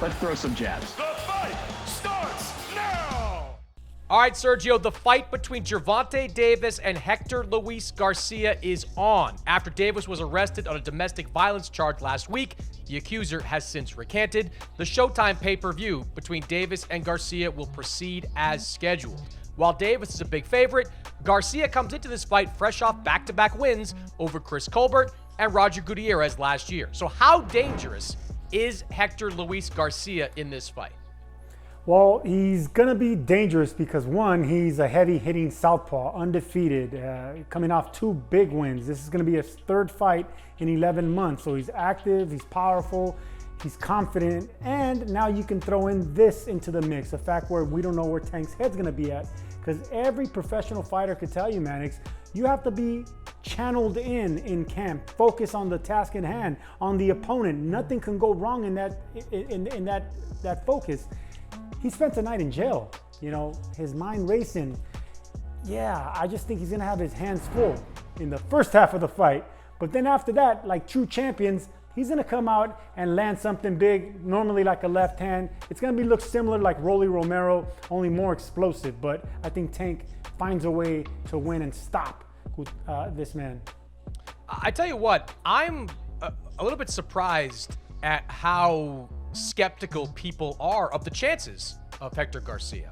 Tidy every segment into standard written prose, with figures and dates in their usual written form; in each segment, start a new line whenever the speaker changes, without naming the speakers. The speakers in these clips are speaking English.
Let's throw some jabs.
The fight starts now!
All right, Sergio, the fight between Gervonta Davis and Hector Luis Garcia is on. After Davis was arrested on a domestic violence charge last week, the accuser has since recanted. The Showtime pay-per-view between Davis and Garcia will proceed as scheduled. While Davis is a big favorite, Garcia comes into this fight fresh off back-to-back wins over Chris Colbert and Roger Gutierrez last year. So how dangerous is Hector Luis Garcia in this fight?
Well, he's going to be dangerous because, one, he's a heavy-hitting southpaw, undefeated, coming off 2 big wins. This is going to be his 3rd fight in 11 months. So he's active, he's powerful, he's confident, and now you can throw in this into the mix, the fact where we don't know where Tank's head's going to be at. Because every professional fighter could tell you, Mannix, you have to be channeled in camp, focus on the task in hand, on the opponent. Nothing can go wrong in that focus. He spent the night in jail, you know, his mind racing. Yeah, I just think he's gonna have his hands full in the first half of the fight. But then after that, like true champions, he's gonna come out and land something big, normally like a left hand. It's gonna look similar like Rolly Romero, only more explosive. But I think Tank finds a way to win and stop this man.
I tell you what, I'm a little bit surprised at how skeptical people are of the chances of Hector Garcia.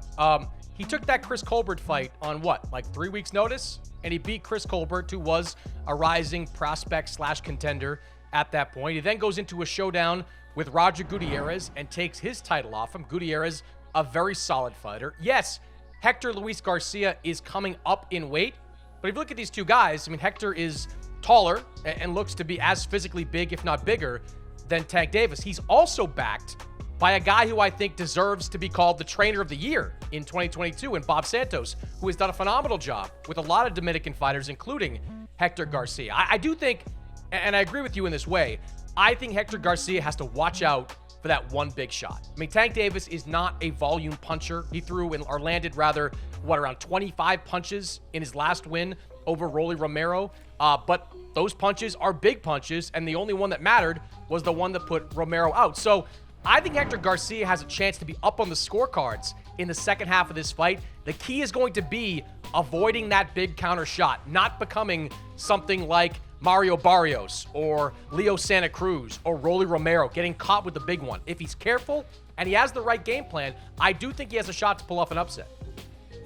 He took that Chris Colbert fight on what, like 3 weeks notice? And he beat Chris Colbert, who was a rising prospect / contender at that point. He then goes into a showdown with Roger Gutierrez and takes his title off him. Gutierrez, a very solid fighter. Yes, Hector Luis Garcia is coming up in weight, but if you look at these two guys, I mean, Hector is taller and looks to be as physically big, if not bigger, than Tank Davis. He's also backed by a guy who I think deserves to be called the trainer of the year in 2022, and Bob Santos, who has done a phenomenal job with a lot of Dominican fighters, including Hector Garcia. I do think, and I agree with you in this way, I think Hector Garcia has to watch out for that one big shot. I mean, Tank Davis is not a volume puncher. He landed around 25 punches in his last win over Rolly Romero. But those punches are big punches, and the only one that mattered was the one that put Romero out. So I think Hector Garcia has a chance to be up on the scorecards in the second half of this fight. The key is going to be avoiding that big counter shot, not becoming something like Mario Barrios or Leo Santa Cruz or Rolly Romero, getting caught with the big one. If he's careful and he has the right game plan, I do think he has a shot to pull off an upset.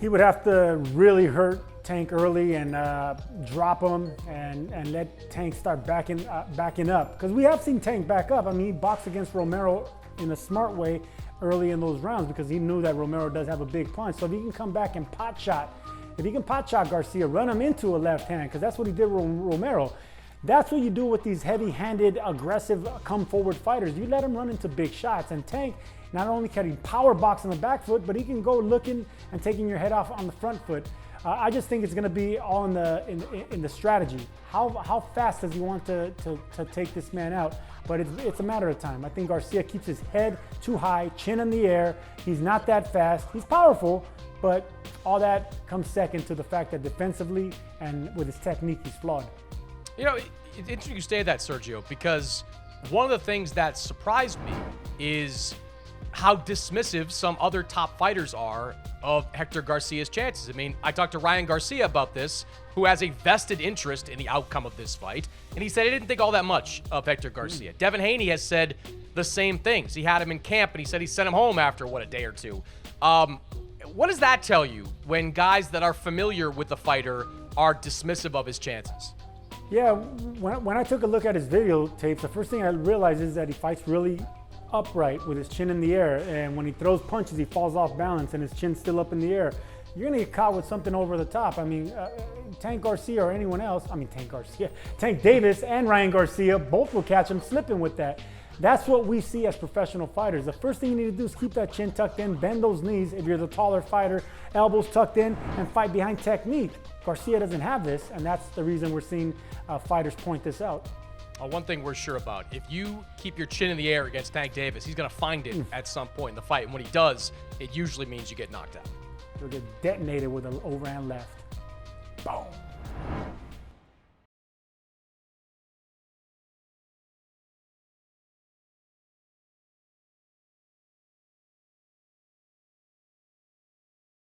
He would have to really hurt Tank early and drop him and let Tank start backing up. Because we have seen Tank back up. I mean, he boxed against Romero in a smart way early in those rounds because he knew that Romero does have a big punch. So if he can come back and pot shot Garcia, run him into a left hand, because that's what he did with Romero. That's what you do with these heavy-handed, aggressive, come-forward fighters. You let him run into big shots. And Tank, not only can he power box on the back foot, but he can go looking and taking your head off on the front foot. I just think it's going to be all in the strategy. How fast does he want to take this man out? But it's a matter of time. I think Garcia keeps his head too high, chin in the air. He's not that fast. He's powerful, but all that comes second to the fact that defensively and with his technique, he's flawed.
You know, it's interesting you say that, Sergio, because one of the things that surprised me is how dismissive some other top fighters are of Hector Garcia's chances. I mean, I talked to Ryan Garcia about this, who has a vested interest in the outcome of this fight, and he said he didn't think all that much of Hector Garcia. Devin Haney has said the same things. He had him in camp, and he said he sent him home after, a day or two. What does that tell you when guys that are familiar with the fighter are dismissive of his chances?
Yeah, when I took a look at his videotapes, the first thing I realized is that he fights really upright with his chin in the air, and when he throws punches, he falls off balance and his chin's still up in the air. You're gonna get caught with something over the top. I mean, Tank Garcia or anyone else, Tank Davis and Ryan Garcia both will catch him slipping with that. That's what we see as professional fighters. The first thing you need to do is keep that chin tucked in, bend those knees if you're the taller fighter, elbows tucked in, and fight behind technique. Garcia doesn't have this, and that's the reason we're seeing fighters point this out.
One thing we're sure about, if you keep your chin in the air against Tank Davis, he's going to find it at some point in the fight. And when he does, it usually means you get knocked out.
He'll get detonated with an overhand left. Boom.